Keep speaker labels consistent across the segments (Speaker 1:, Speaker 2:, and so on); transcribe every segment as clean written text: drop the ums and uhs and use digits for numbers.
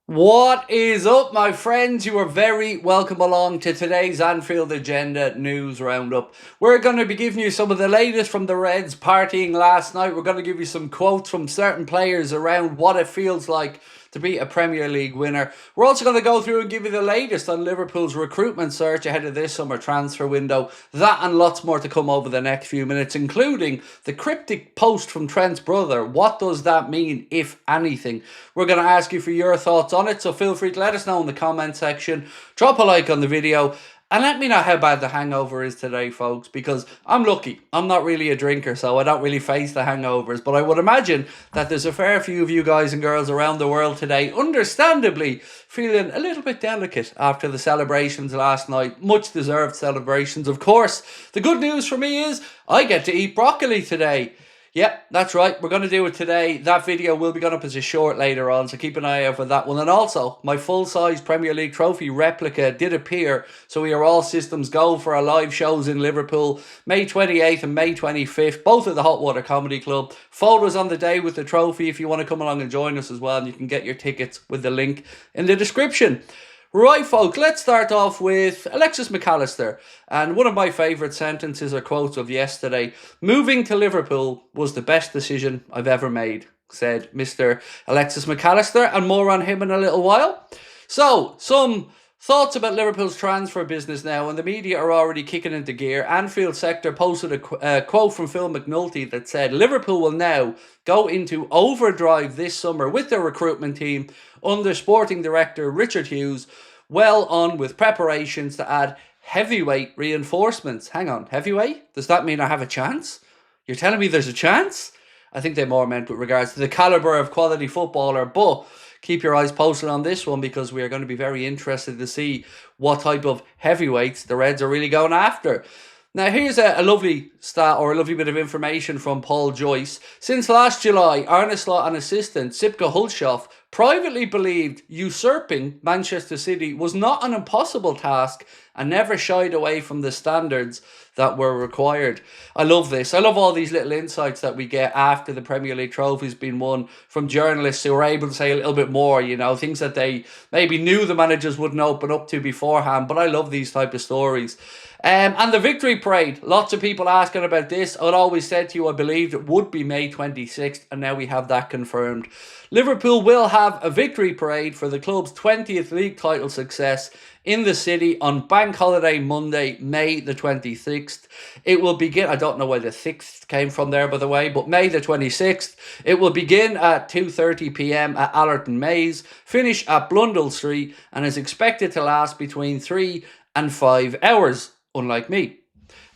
Speaker 1: What is up, my friends? You are very welcome along to today's Anfield Agenda news roundup. We're going to be giving you some of the latest from the Reds partying last night. We're going to give you some quotes from certain players around what it feels like to be a Premier League winner. We're also going to go through and give you the latest on Liverpool's recruitment search ahead of this summer transfer window. That and lots more to come over the next few minutes, including the cryptic post from Trent's brother. What does that mean, if anything? We're going to ask you for your thoughts on it, so feel free to let us know in the comment section. Drop a like on the video. And let me know how bad the hangover is today, folks, because I'm lucky. I'm not really a drinker, so I don't really face the hangovers. But I would imagine that there's a fair few of you guys and girls around the world today, understandably, feeling a little bit delicate after the celebrations last night. Much deserved celebrations, of course. The good news for me is I get to eat broccoli today. Yep, that's right. We're going to do it today. That video will be going up as a short later on, so keep an eye out for that one. And also, my full-size Premier League trophy replica did appear, so we are all systems go for our live shows in Liverpool, May 28th and May 25th, both at the Hot Water Comedy Club. Photos on the day with the trophy if you want to come along and join us as well, and you can get your tickets with the link in the description. Right, folks, let's start off with Alexis Mac Allister. And one of my favourite sentences or quotes of yesterday: "Moving to Liverpool was the best decision I've ever made," said Mr. Alexis Mac Allister, and more on him in a little while. So, some thoughts about Liverpool's transfer business now, and the media are already kicking into gear. Anfield Sector posted a quote from Phil McNulty that said, "Liverpool will now go into overdrive this summer with their recruitment team under sporting director Richard Hughes, well on with preparations to add heavyweight reinforcements." Hang on, heavyweight? Does that mean I have a chance? You're telling me there's a chance? I think they more meant with regards to the calibre of quality footballer, but keep your eyes posted on this one because we are going to be very interested to see what type of heavyweights the Reds are really going after. Now, here's a lovely stat or a lovely bit of information from Paul Joyce. Since last July, Arne Slot and assistant Sipka Hulshoff privately believed usurping Manchester City was not an impossible task and never shied away from the standards that were required. I love this. I love all these little insights that we get after the Premier League trophy's been won from journalists who are able to say a little bit more, you know, things that they maybe knew the managers wouldn't open up to beforehand. But I love these type of stories. And the victory parade, lots of people asking about this. I'd always said to you I believed it would be May 26th, and now we have that confirmed. Liverpool will have a victory parade for the club's 20th league title success in the city on Bank Holiday Monday, May the 26th. It will begin, I don't know where the 6th came from there, by the way, but May the 26th. It will begin at 2:30 p.m. at Allerton Maze, finish at Blundell Street, and is expected to last between 3 and 5 hours. Unlike me,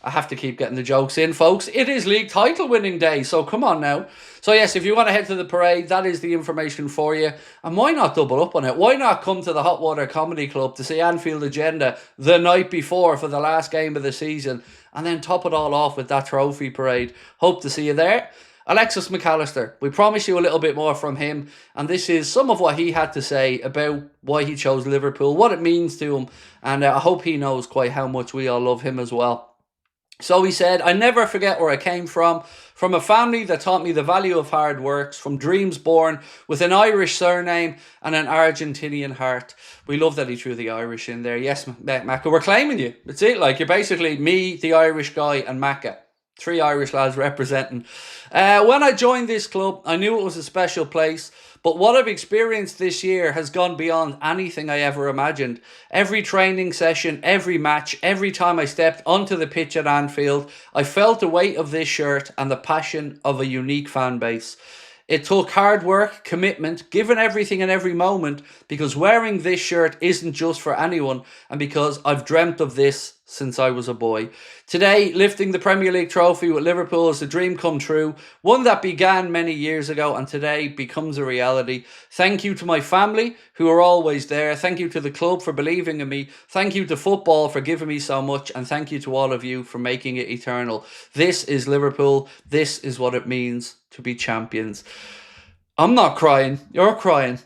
Speaker 1: I have to keep getting the jokes in, folks. It is league title winning day, so come on now. So yes, if you want to head to the parade, that is the information for you. And why not double up on it? Why not come to the Hot Water Comedy Club to see Anfield Agenda the night before for the last game of the season, and then top it all off with that trophy parade? Hope to see you there. Alexis Mac Allister, we promise you a little bit more from him, and this is some of what he had to say about why he chose Liverpool, what it means to him, and I hope he knows quite how much we all love him as well. So he said, "I never forget where I came from a family that taught me the value of hard work, from dreams born with an Irish surname and an Argentinian heart." We love that he threw the Irish in there. Yes, Macca, we're claiming you. It's it, like, you're basically me, the Irish guy, and Macca. 3 Irish lads representing. When I joined this club, I knew it was a special place, but what I've experienced this year has gone beyond anything I ever imagined. Every training session, every match, every time I stepped onto the pitch at Anfield, I felt the weight of this shirt and the passion of a unique fan base. It took hard work, commitment, giving everything in every moment, because wearing this shirt isn't just for anyone, and because I've dreamt of this since I was a boy. Today, lifting the Premier League trophy with Liverpool is a dream come true, one that began many years ago and today becomes a reality. Thank you to my family, who are always there. Thank you to the club for believing in me. Thank you to football for giving me so much, and thank you to all of you for making it eternal. This is Liverpool. This is what it means to be champions. I'm not crying. You're crying.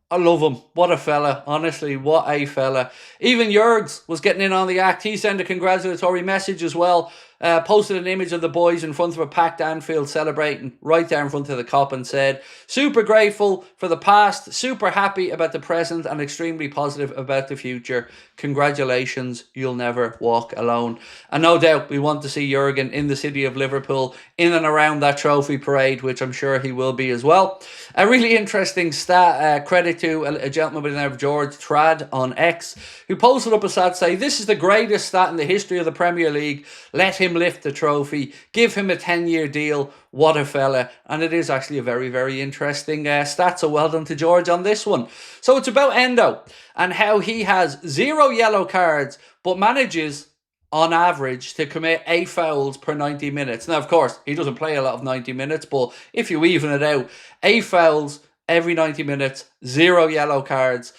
Speaker 1: I love him. What a fella. Honestly, what a fella. Even Jurgs was getting in on the act. He sent a congratulatory message as well. posted an image of the boys in front of a packed Anfield celebrating right there in front of the Kop and said, super grateful for the past, super happy about the present and extremely positive about the future. Congratulations, you'll never walk alone. And no doubt we want to see Jurgen in the city of Liverpool in and around that trophy parade, which I'm sure he will be as well. A really interesting stat, credit to a gentleman by the name of George Trad on X, who posted up a stat saying, this is the greatest stat in the history of the Premier League. Let him lift the trophy. Give him a 10-year deal. What a fella. And it is actually a very, very interesting stat. So well done to George on this one. So it's about Endo and how he has 0 yellow cards, but manages on average to commit 8 fouls per 90 minutes. Now, of course, he doesn't play a lot of 90 minutes, but if you even it out, 8 fouls every 90 minutes, 0 yellow cards.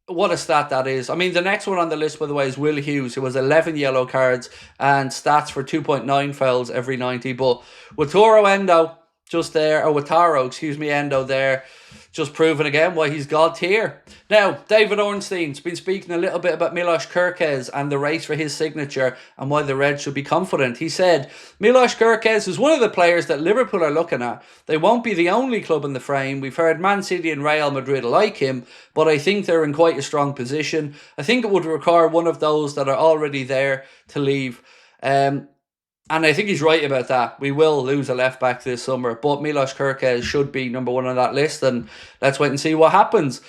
Speaker 1: What a stat that is. I mean, the next one on the list, by the way, is Will Hughes, who has 11 yellow cards and stats for 2.9 fouls every 90. But Wataru Endo, just there, or Wataru, excuse me, Endo there, just proving again why he's God tier. Now, David Ornstein's been speaking a little bit about Milos Kerkez and the race for his signature and why the Reds should be confident. He said, Milos Kerkez is one of the players that Liverpool are looking at. They won't be the only club in the frame. We've heard Man City and Real Madrid like him, but I think they're in quite a strong position. I think it would require one of those that are already there to leave. And I think he's right about that. We will lose a left back this summer, but Milos Kerkez should be number 1 on that list, and let's wait and see what happens.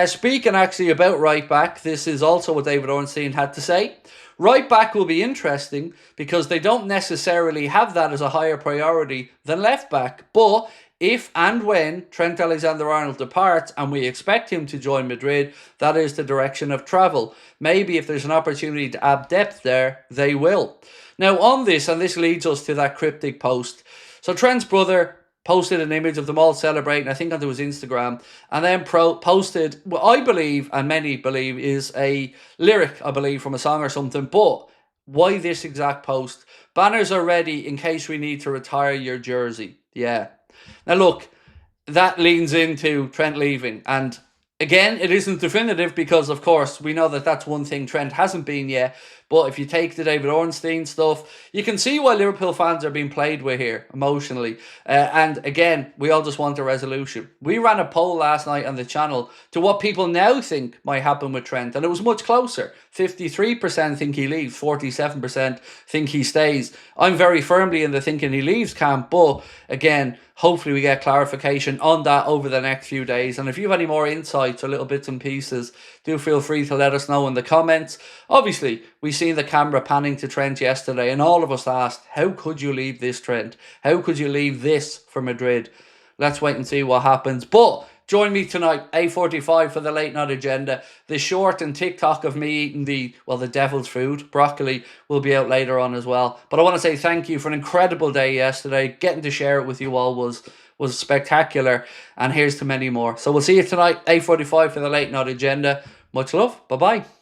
Speaker 1: Speaking actually about right back, this is also what David Ornstein had to say. Right back will be interesting because they don't necessarily have that as a higher priority than left back, but if and when Trent Alexander-Arnold departs, and we expect him to join Madrid, that is the direction of travel. Maybe if there's an opportunity to add depth there, they will. Now on this, and this leads us to that cryptic post. So Trent's brother posted an image of them all celebrating, I think onto his Instagram, and then posted what I believe, and many believe, is a lyric, I believe, from a song or something. But why this exact post? Banners are ready in case we need to retire your jersey. Yeah. Now look, that leans into Trent leaving, and again, it isn't definitive because, of course, we know that that's one thing Trent hasn't been yet. But if you take the David Ornstein stuff, you can see why Liverpool fans are being played with here emotionally. And again, we all just want a resolution. We ran a poll last night on the channel to what people now think might happen with Trent, and it was much closer. 53% think he leaves, 47% think he stays. I'm very firmly in the thinking he leaves camp, but again, hopefully we get clarification on that over the next few days. And if you have any more insights or little bits and pieces, do feel free to let us know in the comments. Obviously, we seen the camera panning to Trent yesterday, and all of us asked, how could you leave this, Trent? How could you leave this for Madrid? Let's wait and see what happens. But join me tonight, 8:45 for the late night agenda. The short and TikTok of me eating the devil's food, broccoli, will be out later on as well. But I want to say thank you for an incredible day yesterday. Getting to share it with you all was spectacular. And here's to many more. So we'll see you tonight, 8:45 for the late night agenda. Much love. Bye-bye.